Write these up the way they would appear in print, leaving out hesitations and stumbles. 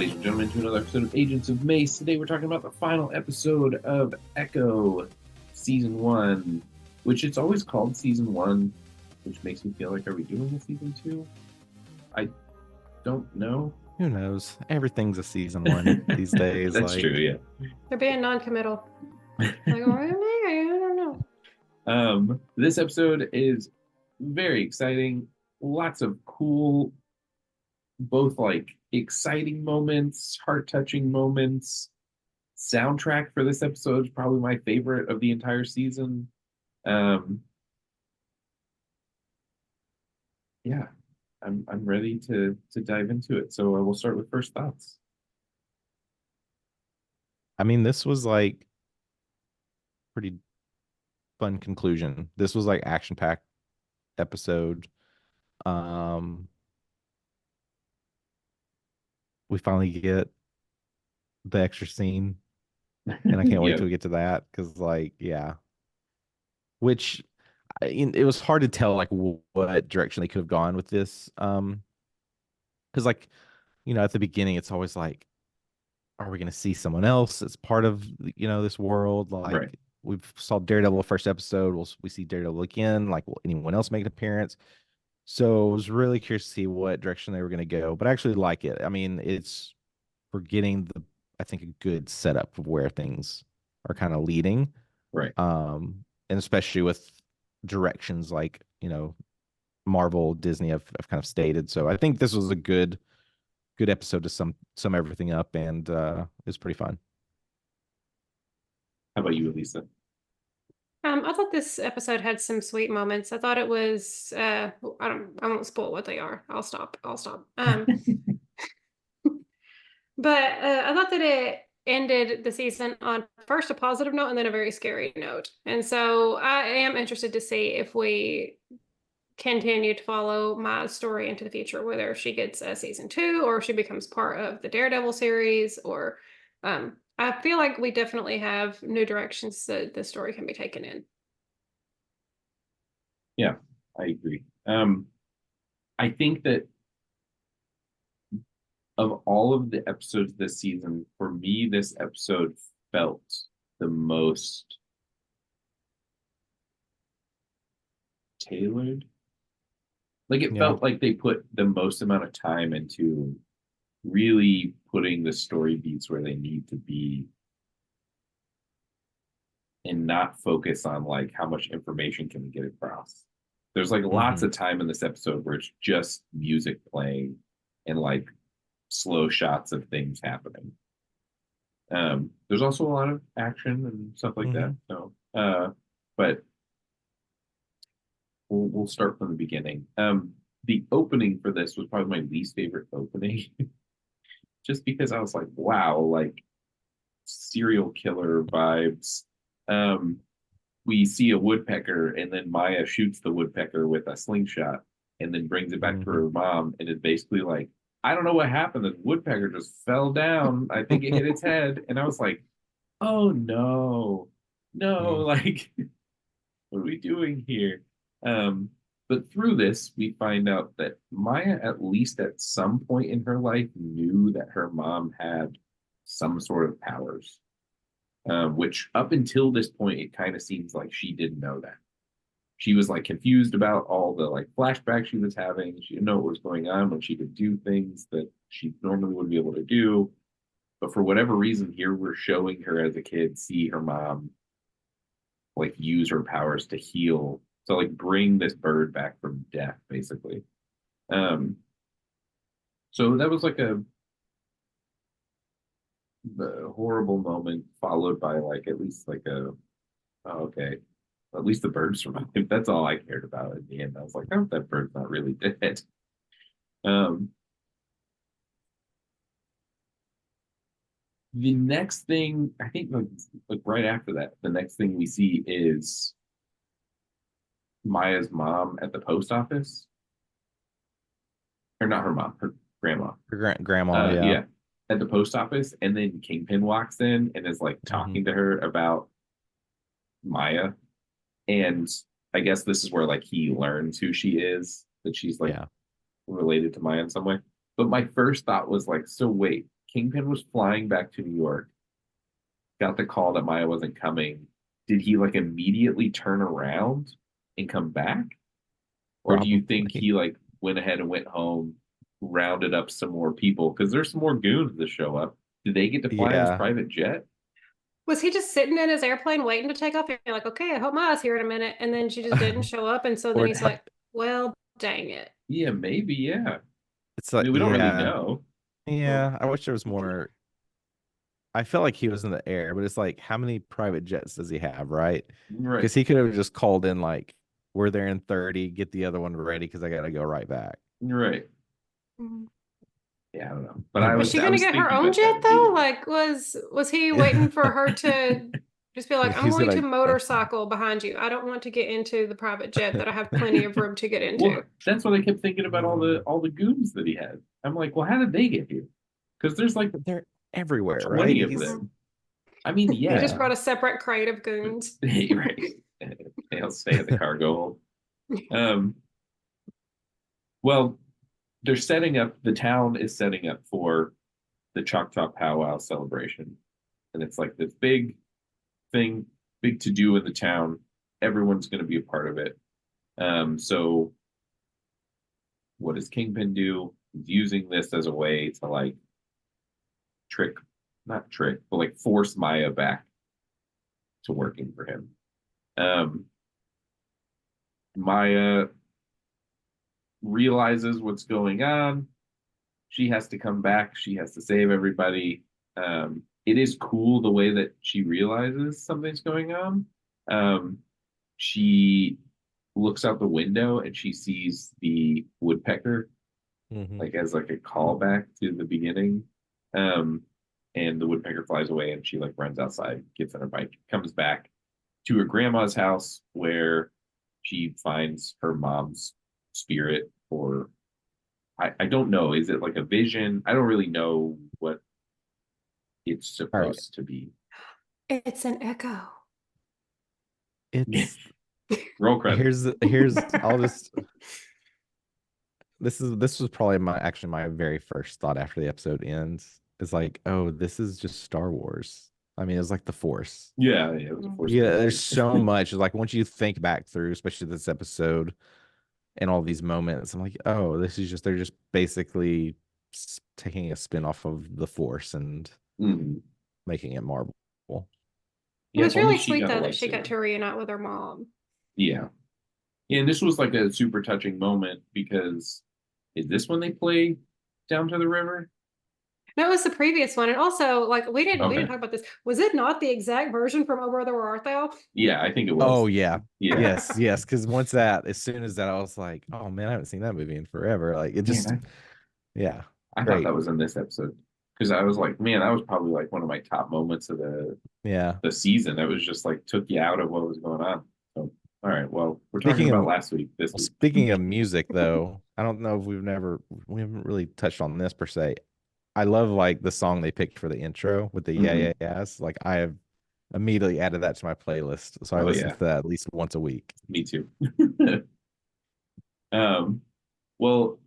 ladies and gentlemen, to another episode of Agents of MACE. Today we're talking about the final episode of Echo, Season 1, which it's always called Season 1, which makes me feel like, are we doing a Season 2? I don't know. Who knows? Everything's a Season 1 these days. That's true, yeah. They're being non-committal. Like, I don't know. This episode is very exciting. Lots of cool, both like exciting moments, heart-touching moments. Soundtrack for this episode is probably my favorite of the entire season. Yeah, I'm ready to dive into it. So we'll start with first thoughts. I mean, this was like pretty fun conclusion. This was like action-packed episode. We finally get the extra scene, and I can't wait till we get to that because, like, yeah. Which it was hard to tell like what direction they could have gone with this. Because like, at the beginning, it's always like, are we going to see someone else as part of this world? Like, right. We've saw Daredevil first episode. We see Daredevil again. Like, will anyone else make an appearance? So I was really curious to see what direction they were going to go. But I actually like it. I mean, we're getting I think, a good setup of where things are kind of leading. Right. And especially with directions like, Marvel, Disney have kind of stated. So I think this was a good episode to sum everything up, and it was pretty fun. How about you, Elisa? I thought this episode had some sweet moments. I thought it was I won't spoil what they are. I'll stop. But I thought that it ended the season on first a positive note and then a very scary note. And so I am interested to see if we continue to follow Maya's story into the future, whether she gets a season 2 or she becomes part of the Daredevil series, or I feel like we definitely have new directions that the story can be taken in. Yeah, I agree. I think that of all of the episodes this season, for me, this episode felt the most tailored. Like, it felt like they put the most amount of time into really putting the story beats where they need to be and not focus on like how much information can we get across. There's like lots of time in this episode where it's just music playing and like slow shots of things happening. There's also a lot of action and stuff like that. So, but we'll start from the beginning. The opening for this was probably my least favorite opening, just because I was like, wow, like serial killer vibes. We see a woodpecker, and then Maya shoots the woodpecker with a slingshot, and then brings it back to her mom, and it's basically like, I don't know what happened. The woodpecker just fell down. I think it hit its head. And I was like, oh, no, like, what are we doing here? But through this, we find out that Maya, at least at some point in her life, knew that her mom had some sort of powers, which up until this point, it kind of seems like she didn't know that. She was like confused about all the like flashbacks she was having. She didn't know what was going on when she could do things that she normally wouldn't be able to do. But for whatever reason, here we're showing her as a kid see her mom like use her powers to heal, to like bring this bird back from death, basically. So that was like a horrible moment, followed by like at least like oh, okay. At least the bird survived. That's all I cared about in the end. I was like, oh, that bird's not really dead. The next thing, I think, like right after that, the next thing we see is Maya's mom at the post office. Or not her mom, her grandma. Her grandma, yeah. At the post office. And then Kingpin walks in and is like talking to her about Maya. And I guess this is where like he learns who she is, that she's like related to Maya in some way. But my first thought was like, so wait, Kingpin was flying back to New York, got the call that Maya wasn't coming, did he like immediately turn around and come back? Or do you think Probably. he like went ahead and went home, rounded up some more people? Because there's some more goons that show up. Did they get to fly in his Yeah. private jet? Was he just sitting in his airplane waiting to take off? And you're like, okay, I hope Maya's here in a minute. And then she just didn't show up. And so then Or he's like, well, dang it. Yeah, maybe, yeah. it's I like, mean, we don't really yeah, know. Well, yeah. I wish there was more. I felt like he was in the air, but it's like, how many private jets does he have, right? right, Because he could have just called in like, we're there in 30, get the other one ready because I gotta go right back. right. Mhm. Yeah, I don't know. But Who Was she I gonna was get her thinking own about that jet though? immediately. Like, was he waiting for her to just be like, I'm He's going to gonna motorcycle behind you. I don't want to get into the private jet that I have plenty of room to get into. Well, that's what I kept thinking about Mm, all the goons that he had. I'm like, well, how did they get here? Because there's like they're everywhere, right? 20 of He's Mhm. them. I mean, He just yeah, yeah. brought a separate crate of but goons. right. They'll stay at the cargo hold. Um, well, they're setting up. The town is setting up for the Choctaw Powwow celebration, and it's like this big thing, big to do in the town. Everyone's going to be a part of it. So what does Kingpin do? He's using this as a way to like trick, not trick, but like force Maya back to working for him. Um, Maya realizes what's going on. She has to come back. She has to save everybody. It is cool the way that she realizes something's going on. Um, she looks out the window and she sees the woodpecker Hmm. like as like a callback to the beginning. Um, and the woodpecker flies away and she like runs outside, gets on her bike, comes back to her grandma's house where she finds her mom's spirit or I don't know. Is it like a vision? I don't really know what it's All right. supposed to be. It's an echo. It's Roll credits. here's I'll just this was probably my very first thought after the episode ends. Is like, oh, this is just Star Wars. I mean, it's like the Force. Yeah, yeah, it was a force Yeah, there's connection. so much. Like once you think back through, especially this episode and all these moments, I'm like, oh, this is just they're just basically taking a spin off of the Force and Mhm. making it Marvel. It Yeah, if was only really she sweet got a though that she got lightsaber. to reunite with her mom. Yeah. Yeah, and this was like a super touching moment because is this when they play down to the river? That was the previous one. And also, like we didn't Okay. talk about this. Was it not the exact version from Oh Brother Where Art Thou? Yeah, I think it Oh was. yeah. Yeah. Yes, yes. Because once that, as soon as that, I was like, oh man, I haven't seen that movie in forever. Like it Man, just, yeah, I thought great. that was in this episode. Because I was like, man, that was probably like one of my top moments of Yeah. the season. That was just like took you out of what was going on. So all right, well, we're talking Speaking about of last week, this well, week. speaking of music though, I don't know if we haven't really touched on this per se. I love like the song they picked for the intro with the yeah Hmm. yeah yeahs. Like I have immediately added that to my playlist, so I Oh listen yeah, to that at least once a week. me too. um, well,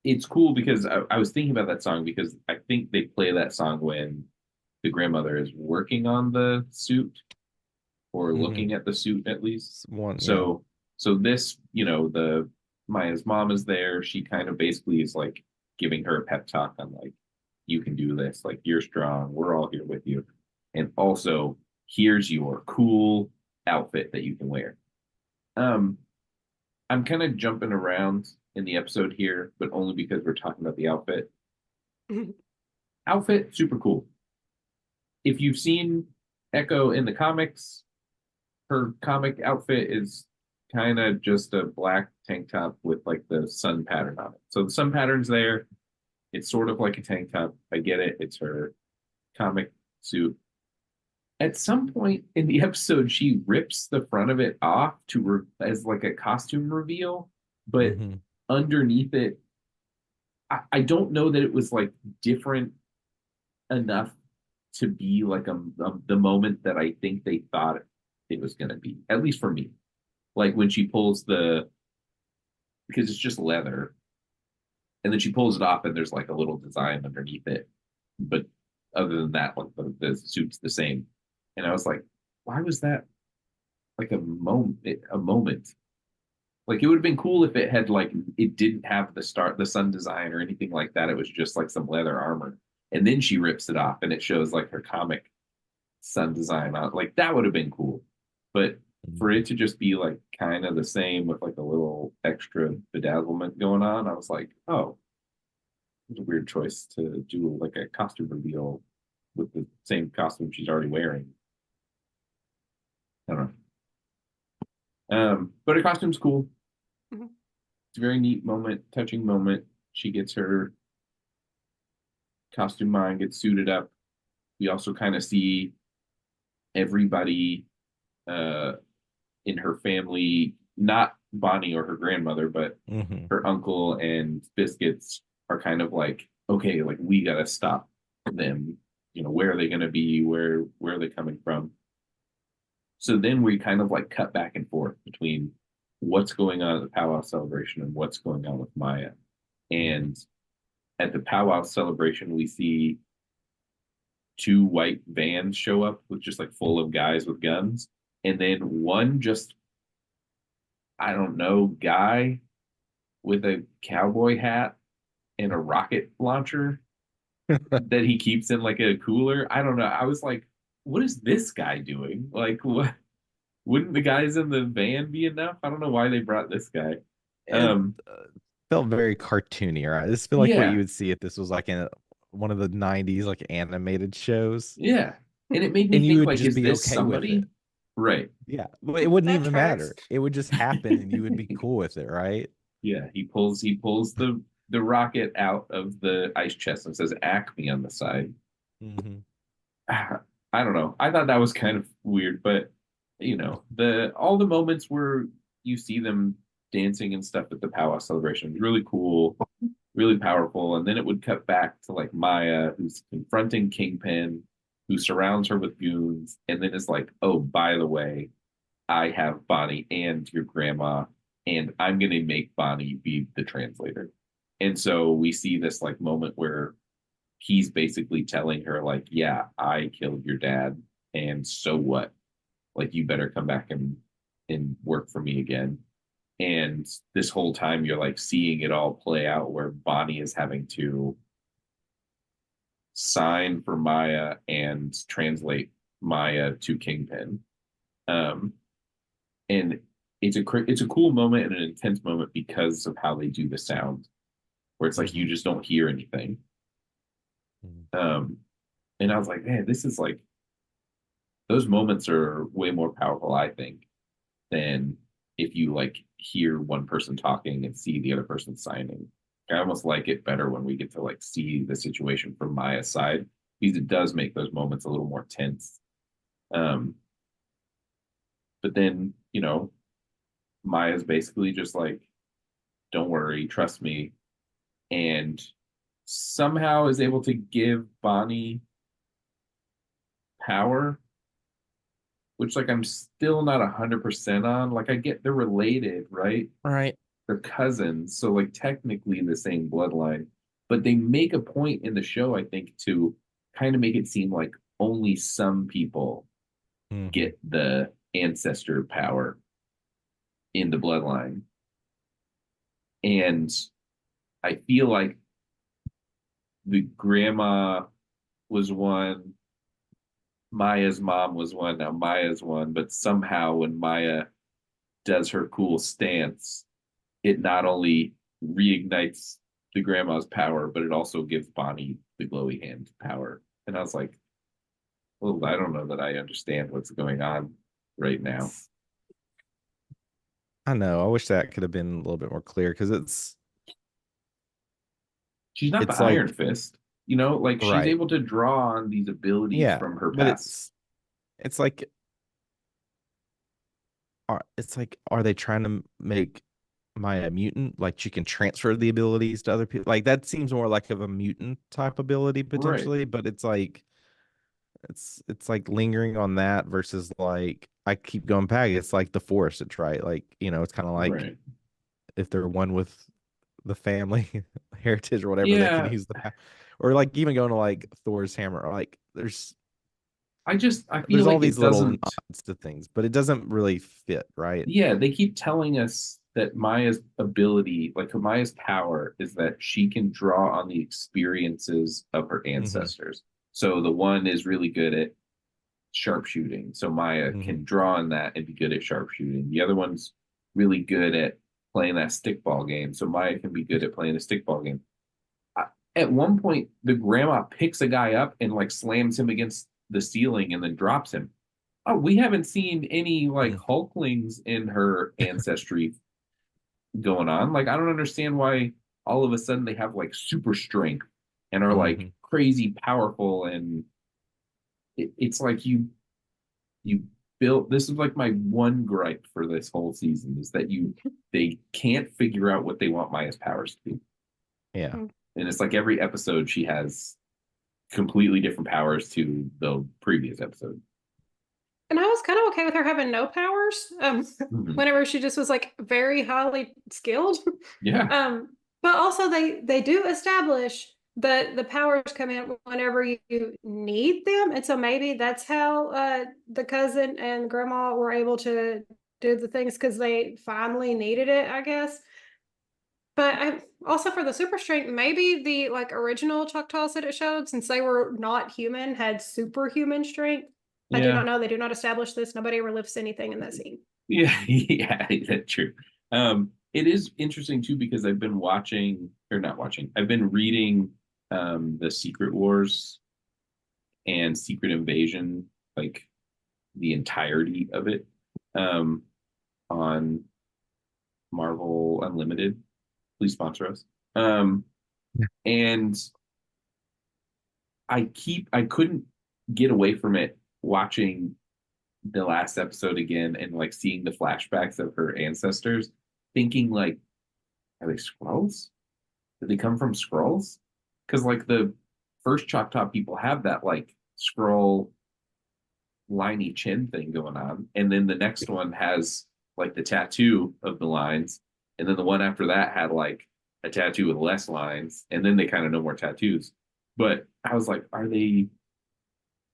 it's cool because I was thinking about that song because I think they play that song when the grandmother is working on the suit or Hmm. looking at the suit at least. One, yeah. So so this, the Maya's mom is there. She kind of basically is like giving her a pep talk on like, you can do this, like you're strong, we're all here with you. And also, here's your cool outfit that you can wear. Um, I'm kind of jumping around in the episode here, but only because we're talking about the outfit. Outfit, super cool. If you've seen Echo in the comics, her comic outfit is kind of just a black tank top with like the sun pattern on it. So the sun pattern's there. It's sort of like a tank top. I get it. It's her comic suit. At some point in the episode, she rips the front of it off as like a costume reveal, but Hmm. underneath it, I don't know that it was like different enough to be like the moment that I think they thought it was going to be, at least for me. Like when she pulls because it's just leather, and then she pulls it off, and there's like a little design underneath it. but other than that, like the suit's the same. And I was like, why was that like a moment? Like it would have been cool if it had like it didn't have the sun design or anything like that. It was just like some leather armor. And then she rips it off and it shows like her comic sun design on like that would have been cool. But for it to just be like kind of the same with like a little extra bedazzlement going on, I was like, oh, it's a weird choice to do like a costume reveal with the same costume she's already wearing. I don't know. But her costume's cool. Mhm. It's a very neat moment, touching moment. She gets her costume on, gets suited up. We also kind of see everybody uh in her family, not Bonnie or her grandmother, but Mm-hmm. her uncle and Biscuits are kind of like, okay, like we gotta stop them. You know, where are they gonna be? Where are they coming from? So then we kind of like cut back and forth between what's going on at the powwow celebration and what's going on with Maya. And at the powwow celebration, we see two white vans show up with just like full of guys with guns. And then one just, I don't know, guy with a cowboy hat and a rocket launcher that he keeps in like a cooler. I don't know. I was like, what is this guy doing? Like, what? Wouldn't the guys in the van be enough? I don't know why they brought this guy. It Um, felt very cartoony, right? This felt like what you yeah, would see if this was like in one of the 90s like animated shows. yeah. And it made me And you think would like, just is be this okay with it. somebody? Right. Yeah. But it wouldn't That even tracks. matter. It would just happen and you would be cool with it, right? Yeah. He pulls the rocket out of the ice chest and says Acme on the side. Mm-hmm. I don't know. I thought that was kind of weird, but you know, the all the moments where you see them dancing and stuff at the powwow celebration was really cool, really powerful. And then it would cut back to like Maya, who's confronting Kingpin, who surrounds her with goons, and then is like, oh, by the way, I have Bonnie and your grandma, and I'm gonna make Bonnie be the translator. And so we see this like moment where he's basically telling her, like, yeah, I killed your dad, and so what? Like, you better come back and work for me again. And this whole time you're like seeing it all play out where Bonnie is having to sign for Maya and translate Maya to Kingpin. Um, and it's a cool moment and an intense moment because of how they do the sound, where it's like Mm-hmm. you just don't hear anything. Um, and I was like, man, this is like those moments are way more powerful, I think, than if you like hear one person talking and see the other person signing. I almost like it better when we get to like see the situation from Maya's side because it does make those moments a little more tense. Um, but then, you know, Maya's basically just like, don't worry, trust me, and somehow is able to give Bonnie power, which like I'm still not 100% on. Like I get they're related, right? Right. They're cousins, so like technically the same bloodline. But they make a point in the show, I think, to kind of make it seem like only some people Mm-hmm. get the ancestor power in the bloodline. And I feel like the grandma was one, Maya's mom was one, now Maya's one, but somehow when Maya does her cool stance, it not only reignites the grandma's power, but it also gives Bonnie the glowy hand power. And I was like, well, I don't know that I understand what's going on right now. I know. I wish that could have been a little bit more clear because She's not the it's Iron like Fist, you know, like she's right. able to draw on these abilities Yeah, from her but past. it's like it's like are they trying to make Maya a mutant? Like she can transfer the abilities to other people. Like that seems more like of a mutant type ability Right, potentially, but it's like it's like lingering on that versus like I keep going back. It's like the force. It's right. Like, it's kind of like right. if they're one with the family heritage or whatever, they can Yeah, use the or like even going to like Thor's hammer, or like I feel there's all like it these little doesn't. nods to things, but it doesn't really fit, right? Yeah, they keep telling us that Maya's ability, like Maya's power, is that she can draw on the experiences of her Hmm. ancestors. So the one is really good at sharpshooting. So Maya Hmm. can draw on that and be good at sharpshooting. The other one's really good at playing that stickball game. So Maya can be good at playing a stickball game. At one point, the grandma picks a guy up and like slams him against the ceiling and then drops him. Oh, we haven't seen any like Hulklings in her ancestry going on. Like, I don't understand why all of a sudden they have like super strength and are like Hmm. crazy powerful. And it's like you built this is like my one gripe for this whole season is that they can't figure out what they want Maya's powers to be. Yeah. And it's like every episode she has completely different powers to the previous episode. And I was kind of okay with her having no powers. Mm-hmm. Whenever she just was like very highly skilled. Yeah. But also they do establish that the powers come in whenever you need them, and so maybe that's how the cousin and grandma were able to do the things because they finally needed it, I guess. But also for the super strength, maybe the like original Choctaws that it showed, since they were not human, had superhuman strength. I do Yeah. not know. They do not establish this. Nobody ever lifts anything in that scene. Yeah. Yeah. That's true. It is interesting too because I've been watching or not watching. I've been reading the Secret Wars and Secret Invasion, like the entirety of it, um, on Marvel Unlimited. Please sponsor us. And I couldn't get away from it watching the last episode again and like seeing the flashbacks of her ancestors, thinking like, are they Skrulls? Did they come from Skrulls? Because like the first Choctaw people have that like Skrull liney chin thing going on, and then the next one has like the tattoo of the lines, and then the one after that had like a tattoo with less lines, and then they kind of no more tattoos. But I was like, are they?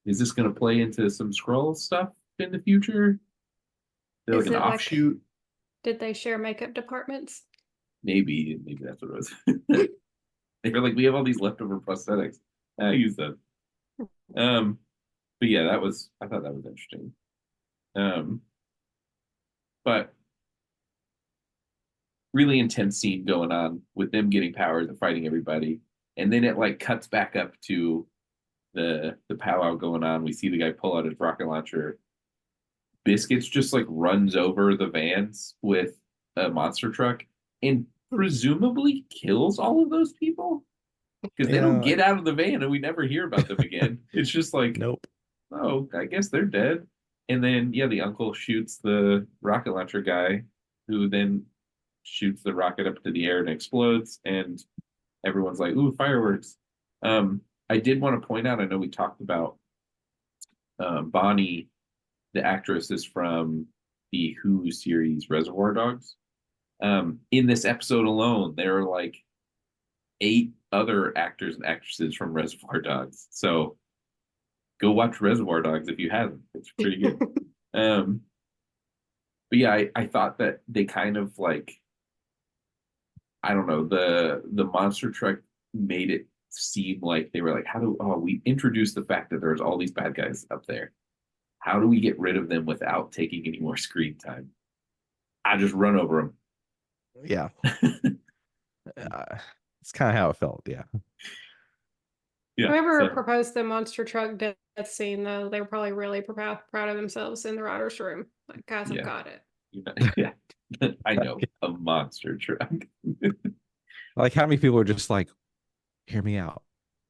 Is this going to play into some Skrull stuff in the future? They're like Is an it like, offshoot. did they share makeup departments? Maybe that's what it was. They were like, we have all these leftover prosthetics. I use them. Um, but yeah, I thought that was interesting. Um, but really intense scene going on with them getting powers and fighting everybody. And then it like cuts back up to the powwow going on. We see the guy pull out his rocket launcher. Biscuits just like runs over the vans with a monster truck and presumably kills all of those people because they Yeah, don't get like out of the van and we never hear about them again. It's just like, nope. oh, I guess they're dead. And then yeah, the uncle shoots the rocket launcher guy, who then shoots the rocket up to the air and explodes, and everyone's like, "Ooh, fireworks!" I did want to point out. I know we talked about Bonnie, the actress, is from the Who series Reservoir Dogs. In this episode alone, there are like 8 other actors and actresses from Reservoir Dogs. So go watch Reservoir Dogs if you haven't. It's pretty good. Um, but yeah, I thought that they kind of like I don't know, the monster truck made it seem like they were like, we introduce the fact that there's all these bad guys up there. How do we get rid of them without taking any more screen time? I just run over Yeah. them. It's kind of how it felt. Yeah. Yeah. Whoever So proposed the monster truck death scene, though, they were probably really proud of themselves in the writer's room. Like, guys, I've yeah. got it. Yeah. I know. A monster truck. Like how many people are just like, hear me out.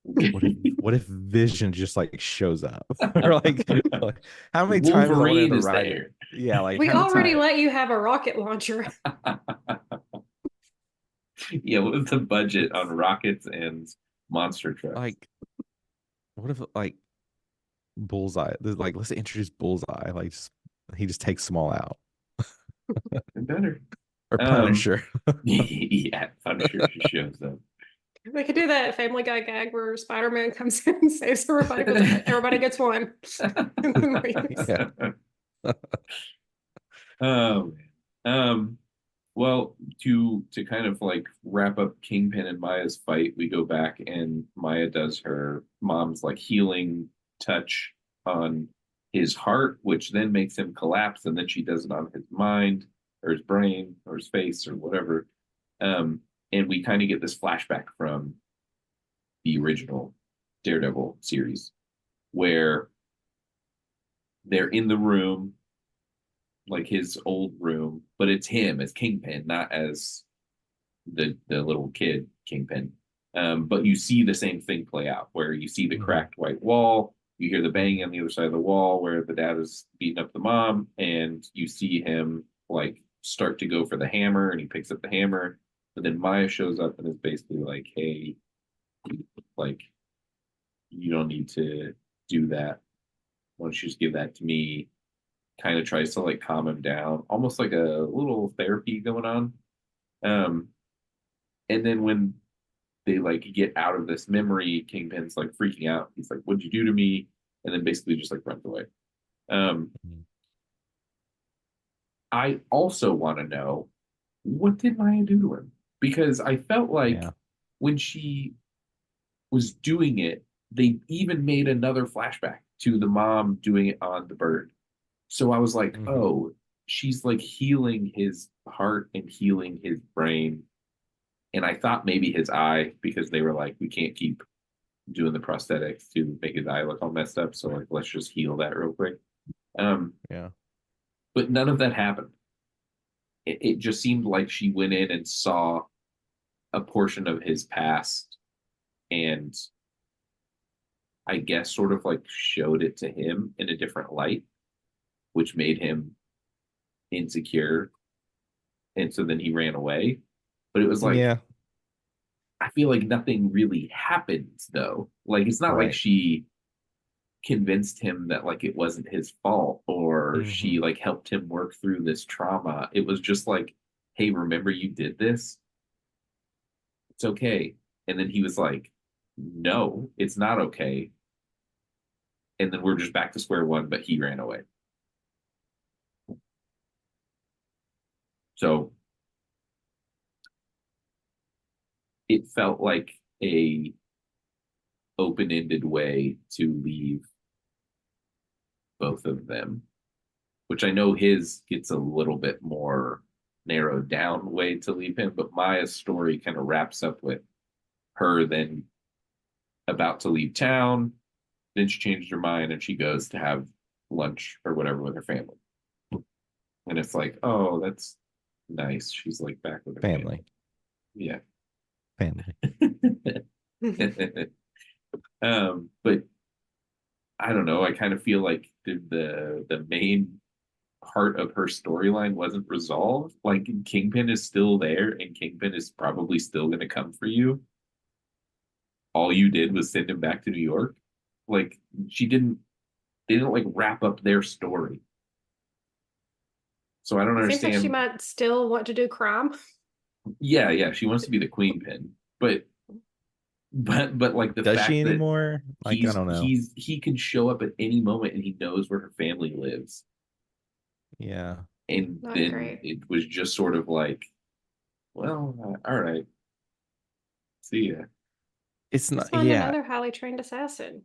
What if Vision just like shows up? Or like how many times I wanted Wolverine to is write it? there. Yeah, like We how many already times let you have a rocket launcher. Yeah, what was the budget on rockets and monster trucks? like what if like Bullseye? Like let's introduce Bullseye. Like he just takes them all out. Better. Or Um, Punisher. yeah, Punisher just shows up. We could do that Family Guy gag where Spider-Man comes in and saves everybody, but then everybody gets one and then leaves. Yeah. Oh man. Well, to kind of like wrap up Kingpin and Maya's fight, we go back and Maya does her mom's like healing touch on his heart, which then makes him collapse, and then she does it on his mind or his brain or his face or whatever. Um, and we kind of get this flashback from the original Daredevil series where they're in the room, like his old room, but it's him as Kingpin, not as the little kid Kingpin. But you see the same thing play out where you see the cracked white wall, you hear the banging on the other side of the wall where the dad is beating up the mom, and you see him like start to go for the hammer, and he picks up the hammer, but then Maya shows up and is basically like, "Hey, like you don't need to do that. Why don't you just give that to me?" Kind of tries to like calm him down, almost like a little therapy going on. Um, and then when they like get out of this memory, Kingpin's like freaking out. He's like, "What'd you do to me?" And then basically just like runs away. Um, I also want to know, what did Maya do to him? Because I felt like Yeah. when she was doing it, they even made another flashback to the mom doing it on the bird. So I was like, oh, she's like healing his heart and healing his brain. And I thought maybe his eye, because they were like, we can't keep doing the prosthetics to make his eye look all messed up. So like, let's just heal that real quick. Yeah. But none of that happened. It just seemed like she went in and saw a portion of his past and I guess sort of like showed it to him in a different light, which made him insecure. And so then he ran away. But it was like, Yeah. I feel like nothing really happens though. Like it's not like Right. she convinced him that like it wasn't his fault or she like helped him work through this trauma. It was just like, hey, remember you did this? It's okay. And then he was like, no, it's not okay. And then we're just back to square one, but he ran away. So it felt like a open-ended way to leave both of them, which I know his gets a little bit more narrowed down way to leave him, but Maya's story kind of wraps up with her then about to leave town. Then she changed her mind and she goes to have lunch or whatever with her family. And it's like, oh, that's nice. She's like back with her family. Yeah. Family. But I don't know. I kind of feel like the main part of her storyline wasn't resolved. Like Kingpin is still there, and Kingpin is probably still going to come for you. All you did was send him back to New York. Like she didn't, they didn't like wrap up their story. So I don't It seems like she understand. might still want to do crime. Yeah, yeah, she wants to be the queen pin, but like the Does she fact that anymore? Like, I don't know. he can show up at any moment and he knows where her family lives. Yeah. And Not then great. it was just sort of like, well, all right, see ya. It's Just not, find yeah. another highly trained assassin.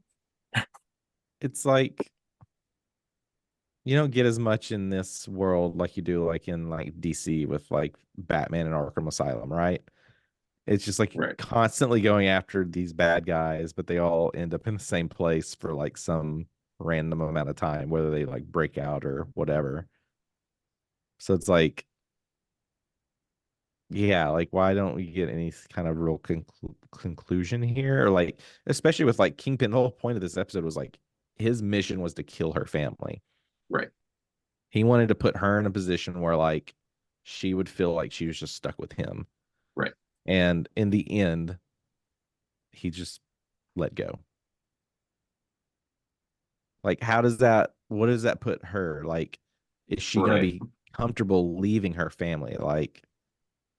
It's like you don't get as much in this world like you do like in like DC with like Batman and Arkham Asylum, right? It's just like Right. constantly going after these bad guys, but they all end up in the same place for like some random amount of time, whether they like break out or whatever. So it's like, yeah, like why don't we get any kind of real conclusion here? Or like, especially with like Kingpin, the whole point of this episode was like his mission was to kill her family. Right. He wanted to put her in a position where like she would feel like she was just stuck with him. Right. And in the end, he just let go. Like, how does that, what does that put her? Like, is she going to Right. be comfortable leaving her family? Like,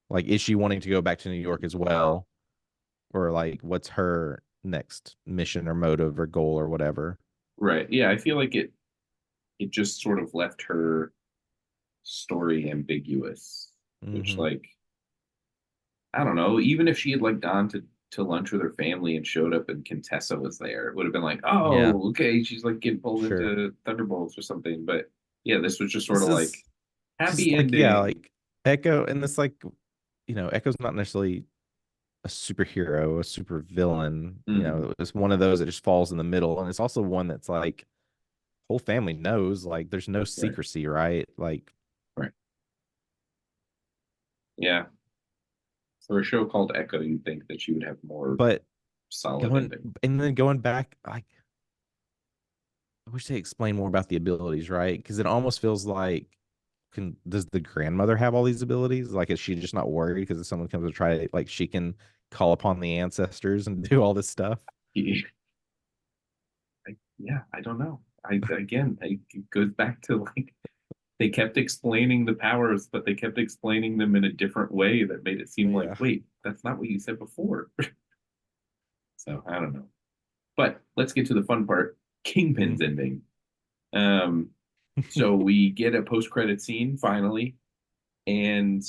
Like, is she wanting to go back to New York as well? Or like what's her next mission or motive or goal or whatever? Right. Yeah, I feel like it just sort of left her story ambiguous, which Mm-hmm. like I don't know, even if she had like gone to lunch with her family and showed up and Contessa was there, it would have been like, Yeah, oh, okay, she's like getting pulled sure. into Thunderbolts or something. But yeah, this was just sort This of like is because happy like yeah, ending. like Echo and this like Echo's not necessarily a superhero, a super villain. Mm, It's one of those that just falls in the middle, and it's also one that's like whole family knows. Like there's no right, secrecy, right? Like, right. Yeah. For a show called Echo, you'd think that she would have more but solid going ending. and then going back, like I wish they explained more about the abilities, right? Because it almost feels like does the grandmother have all these abilities? Like, is she just not worried because if someone comes to try it, like she can call upon the ancestors and do all this stuff? Yeah, I don't know. It goes back to like they kept explaining the powers, but they kept explaining them in a different way that made it seem like, Yeah. wait, that's not what you said before. So I don't know. But let's get to the fun part. Kingpin's Mm. ending. Um, so we get a post-credit scene finally, and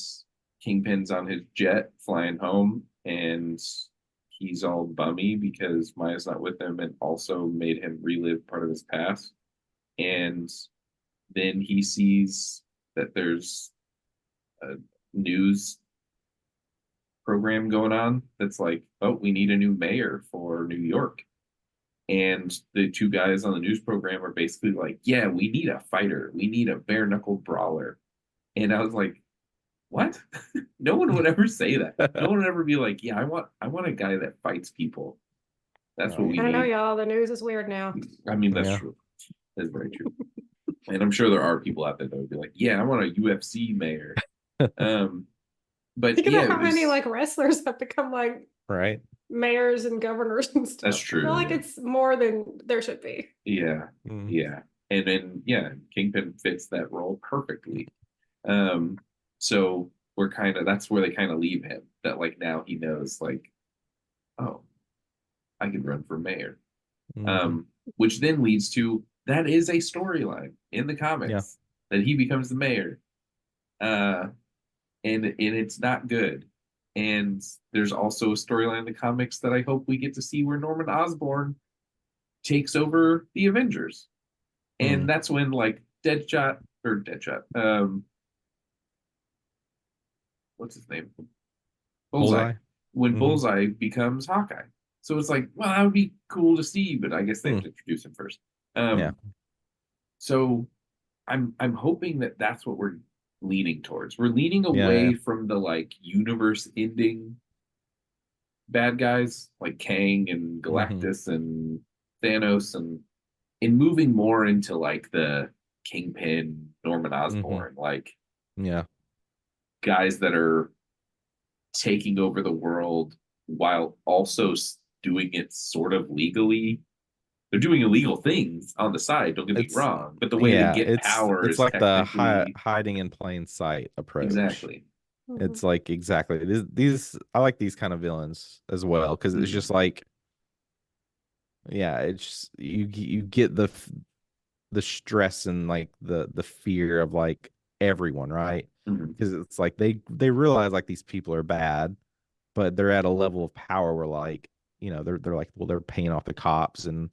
Kingpin's on his jet flying home, and he's all bummy because Maya's not with him and also made him relive part of his past. And then he sees that there's a news program going on that's like, oh, we need a new mayor for New York. And the two guys on the news program are basically like, yeah, we need a fighter. We need a bare knuckle brawler. And I was like, what? No one would ever say that. No one would ever be like, yeah, I want a guy that fights people. That's what we Right. I know, need. y'all. The news is weird now. I mean, that's Yeah. true. That's very true. And I'm sure there are people out there that would be like, yeah, I want a UFC mayor. Um, but Think yeah, about it how many was like wrestlers have become like Right. mayors and governors and that's stuff. I feel true. like Yeah. it's more than there should be. Yeah. Mm. Yeah. And then yeah, Kingpin fits that role perfectly. Um, so we're kind of that's where they kind of leave him. That like now he knows like, oh, I can run for mayor. Hmm. Um, which then leads to that is a storyline in the Yeah. comics that he becomes the mayor. Uh, and it's not good. And there's also a storyline in the comics that I hope we get to see where Norman Osborn takes over the Avengers. Mm. And that's when like what's his name? Bullseye. Bullseye. When Hmm. Bullseye becomes Hawkeye. So it's like, well, that would be cool to see, but I guess they have Mm. to introduce him first. Yeah. So I'm hoping that that's what we're leaning towards. We're leaning Yeah. Yeah. away from the like universe ending bad guys like Kang and Hmm. Galactus and Thanos and in moving more into like the Kingpin, Norman Hmm. Osborn, like Yeah. guys that are taking over the world while also doing it sort of legally. They're doing illegal things on the side, don't get me It's wrong, but the way they yeah, get power it's is like the technically hiding in plain sight approach. exactly. Mhm. It's like exactly these I like these kind of villains as well because it's Mm-hmm. just like yeah, it's just, you get the stress and like the fear of like everyone, right? Mm-hmm. Because it's like they realize like these people are bad, but they're at a level of power where like they're like well they're paying off the cops and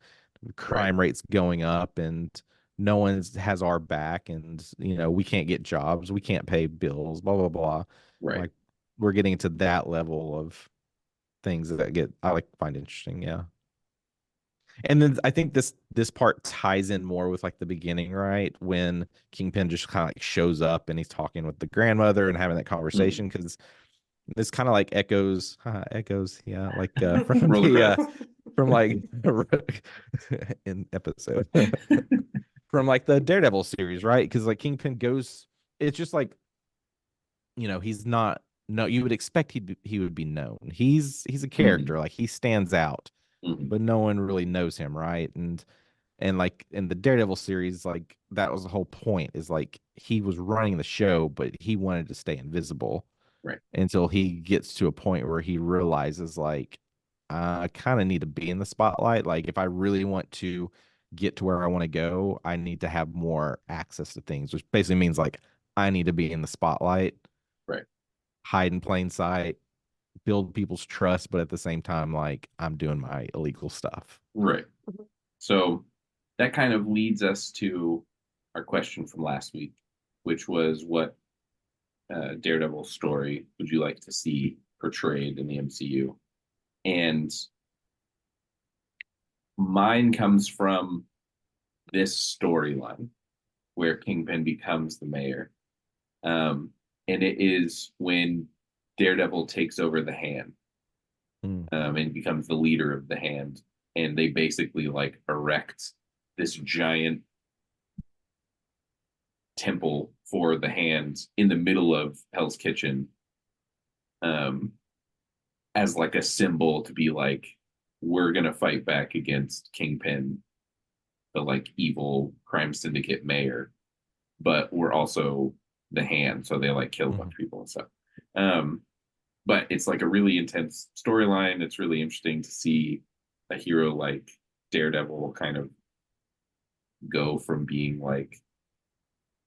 Right, crime rates going up and no one has our back and we can't get jobs, we can't pay bills, blah blah blah. right. Like we're getting to that level of things that get I like find interesting, yeah. And then I think this part ties in more with like the beginning, right? When Kingpin just kind of like shows up and he's talking with the grandmother and having that conversation because this kind of like echoes, yeah, like from Roll the the credits. from like in episode from like the Daredevil series, right? Because like Kingpin goes, it's just like he's not no, you would expect he would be known. He's a Mm-hmm. character, like he stands out, Mm-hmm. but no one really knows him, right? And like in the Daredevil series, like that was the whole point is like he was running the show, but he wanted to stay invisible. Right. until he gets to a point where he realizes like I kind of need to be in the spotlight. Like if I really want to get to where I want to go, I need to have more access to things, which basically means like I need to be in the spotlight, Right. hide in plain sight, build people's trust, but at the same time, like I'm doing my illegal stuff. Right. So that kind of leads us to our question from last week, which was what Daredevil story would you like to see portrayed in the MCU? And mine comes from this storyline where Kingpin becomes the mayor. And it is when Daredevil takes over the hand and becomes the leader of the hand. And they basically like erect this giant temple for the hand in the middle of Hell's Kitchen as like a symbol to be like, we're going to fight back against Kingpin, the like evil crime syndicate mayor, but we're also the hand. So they like kill a bunch of people and stuff. But it's like a really intense storyline. It's really interesting to see a hero like Daredevil kind of go from being like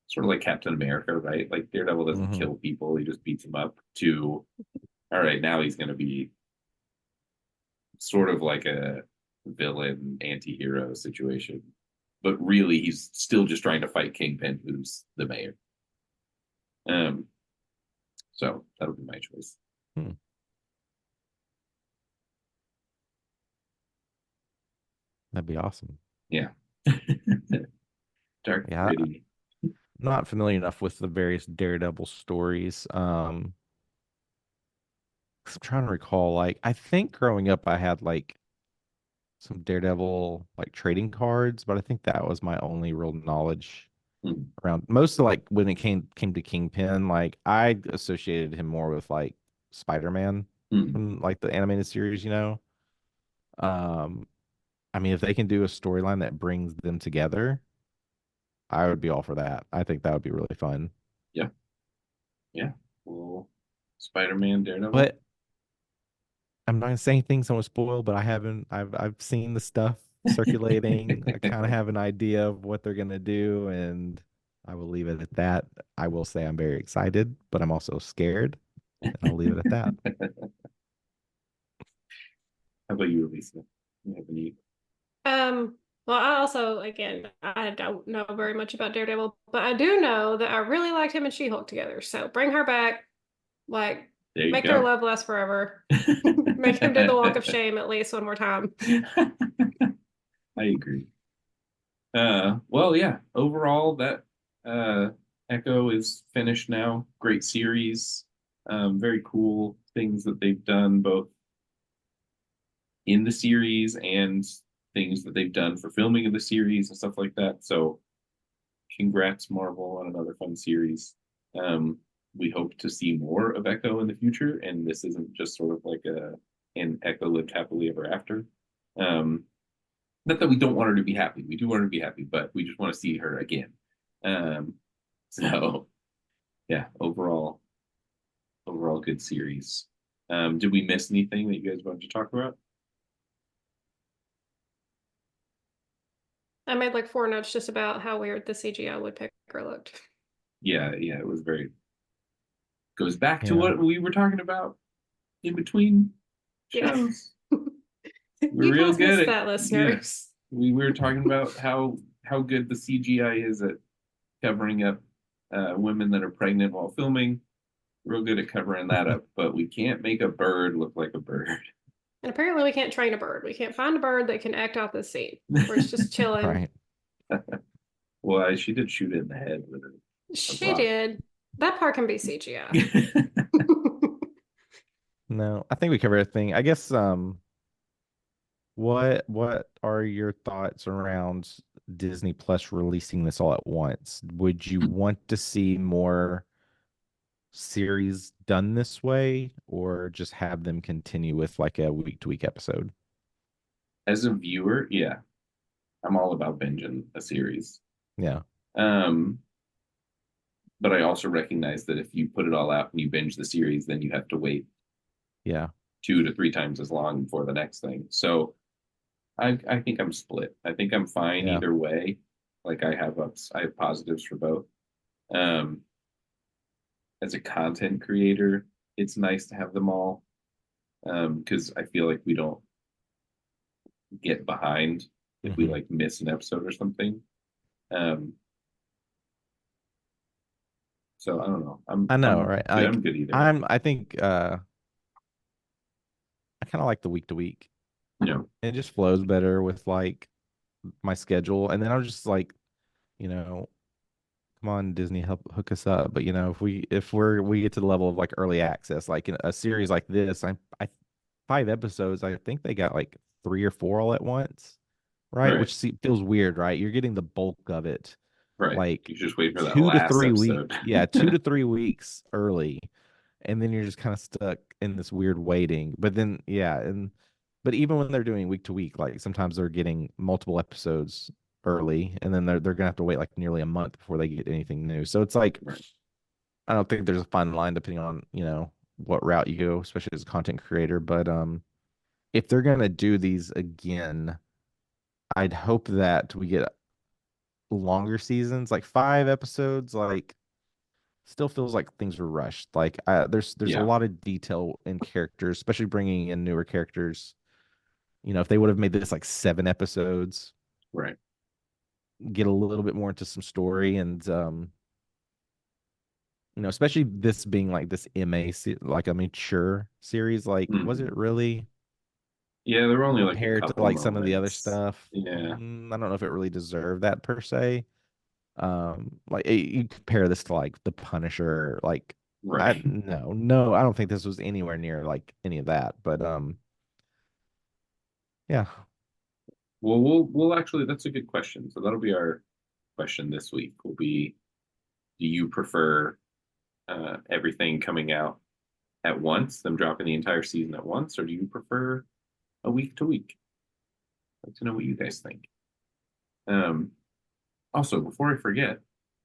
sort of like Captain America, right? Like Daredevil doesn't kill people, he just beats them up, to all right, now he's going to be sort of like a villain anti-hero situation. But really he's still just trying to fight Kingpin, who's the mayor. So that'll be my choice. That'd be awesome. Yeah. Dark, Yeah, gritty. not familiar enough with the various Daredevil stories. I'm trying to recall, like I think growing up I had like some Daredevil like trading cards, but I think that was my only real knowledge around most of like when it came to Kingpin, like I associated him more with like Spider-Man from like the animated series, you know. I mean if they can do a storyline that brings them together, I would be all for that. I think that would be really fun. Yeah. Yeah. Well, Spider-Man, Daredevil. But I'm not gonna say anything so I'm gonna spoil, but I've seen the stuff circulating. I kind of have an idea of what they're gonna do, and I will leave it at that. I will say I'm very excited, but I'm also scared, and I'll leave it at that. How about you, Lisa? You have any? Well, I also, again, I don't know very much about Daredevil, but I do know that I really liked him and She-Hulk together. So bring her back, like, make their love last forever. Make him do the walk of shame at least one more time. I agree. Well, yeah. Overall, that Echo is finished now. Great series. Very cool things that they've done both in the series and things that they've done for filming of the series and stuff like that. So congrats, Marvel, on another fun series. We hope to see more of Echo in the future, and this isn't just sort of like an Echo lived happily ever after. Not that we don't want her to be happy. We do want her to be happy, but we just want to see her again. So yeah, overall good series. Did we miss anything that you guys wanted to talk about? I made like 4 notes just about how weird the CGI woodpecker looked. Yeah, it was very goes back to what we were talking about in between shows. We're real good at that, listeners. Yeah. We were talking about how good the CGI is at covering up women that are pregnant while filming. Real good at covering that up, but we can't make a bird look like a bird. And apparently we can't train a bird. We can't find a bird that can act out the scene where it's just chilling. Right. Well, she did shoot it in the head with it. She did. That part can be CGI. No, I think we covered everything. I guess what are your thoughts around Disney Plus releasing this all at once? Would you want to see more series done this way or just have them continue with like a week to week episode? As a viewer, yeah. I'm all about binging a series. Yeah. But I also recognize that if you put it all out and you binge the series, then you have to wait Yeah. 2 to 3 times as long for the next thing. So I think I'm split. I think I'm fine Yeah. either way. Like I have positives for both. Um, as a content creator, it's nice to have them all. Because I feel like we don't get behind if we like miss an episode or something. So I don't know. I know, right? I'm good either way. I think I kind of like the week to week. Yeah. It just flows better with like my schedule. And then I'm just like, you know, come on, Disney, help hook us up. But we get to the level of like early access, like in a series like this, I 5 episodes, I think they got like 3 or 4 all at once, right? Right. Which feels weird, right? You're getting the bulk of it Right. like You just wait for that two to last three week, episode. yeah, 2 to 3 weeks early, and then you're just kind of stuck in this weird waiting. But then, yeah, but even when they're doing week to week, like sometimes they're getting multiple episodes early, and then they're gonna have to wait like nearly a month before they get anything new. So it's like Right. I don't think there's a fine line depending on what route you go, especially as a content creator. But if they're gonna do these again, I'd hope that we get longer seasons, like 5 episodes, like still feels like things were rushed. Like there's a Yeah. lot of detail in characters, especially bringing in newer characters. If they would have made this like 7 episodes, Right. get a little bit more into some story, and especially this being like this like a mature series. Like, was Mhm. it really Yeah, there were only like a compared to couple like some of the other moments. stuff? Yeah. I don't know if it really deserved that per se. Like you compare this to like The Punisher, like Right. no, I don't think this was anywhere near like any of that. But yeah. Well, we'll actually, that's a good question. So that'll be our question this week. Will be, do you prefer everything coming out at once, them dropping the entire season at once, or do you prefer a week to week? I'd like to know what you guys think. Um, Also, before I forget,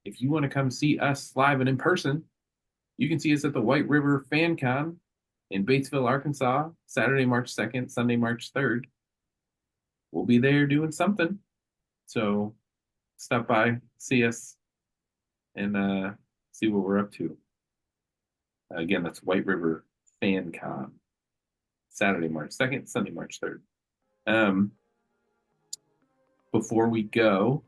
if you want to come see us live and in person, you can see us at the White River Fan Con in Batesville, Arkansas, Saturday, March 2nd, Sunday, March 3rd. We'll be there doing something. So stop by, see us, and see what we're up to. Again, that's White River Fan Con, Saturday, March 2nd, Sunday, March 3rd. Before we go,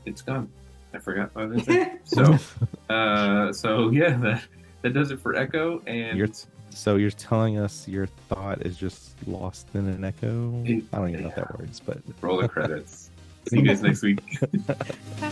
it's gone. I forgot what I was saying. So yeah, that does it for Echo. And you're telling us your thought is just lost in an echo? I don't even know if that works, but roll the credits. See you guys next week. Bye.